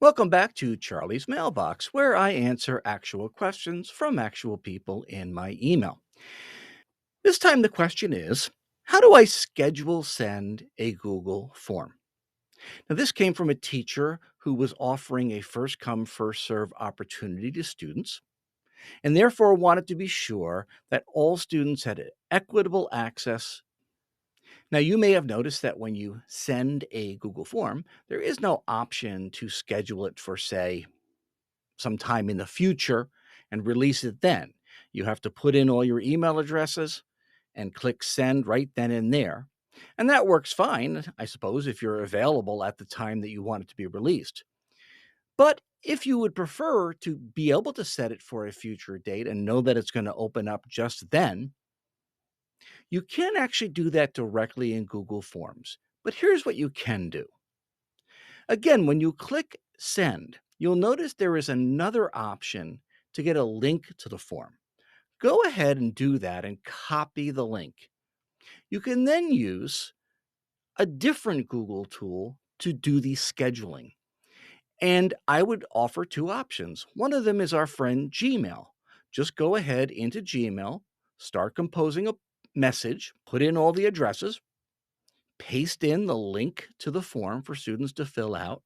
Welcome back to Charlie's Mailbox, where I answer actual questions from actual people in my email. This time, the question is, how do I schedule send a Google form? Now, this came from a teacher who was offering a first come, first serve opportunity to students, and therefore wanted to be sure that all students had equitable access. Now, you may have noticed that when you send a Google form, there is no option to schedule it for, say, sometime in the future and release it then. You have to put in all your email addresses and click send right then and there. And that works fine, I suppose, if you're available at the time that you want it to be released. But if you would prefer to be able to set it for a future date and know that it's going to open up just then, you can actually do that directly in Google Forms. But here's what you can do. Again, when you click send, you'll notice there is another option to get a link to the form. Go ahead and do that and copy the link. You can then use a different Google tool to do the scheduling. And I would offer two options. One of them is our friend Gmail. Just go ahead into Gmail, start composing a message, put in all the addresses, paste in the link to the form for students to fill out.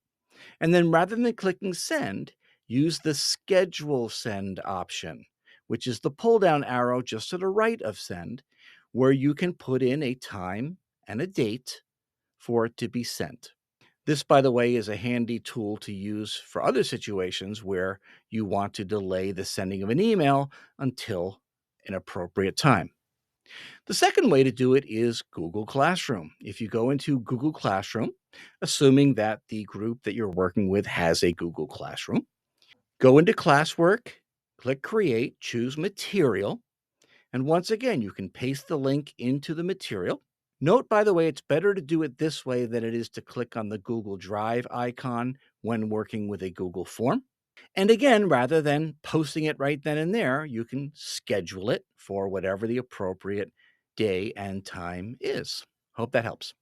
And then rather than clicking send, use the schedule send option, which is the pull down arrow just to the right of send, where you can put in a time and a date for it to be sent. This, by the way, is a handy tool to use for other situations where you want to delay the sending of an email until an appropriate time. The second way to do it is Google Classroom. If you go into Google Classroom, assuming that the group that you're working with has a Google Classroom, go into Classwork, click Create, choose Material, and once again, you can paste the link into the material. Note, by the way, it's better to do it this way than it is to click on the Google Drive icon when working with a Google form. And again, rather than posting it right then and there, you can schedule it for whatever the appropriate day and time is. Hope that helps.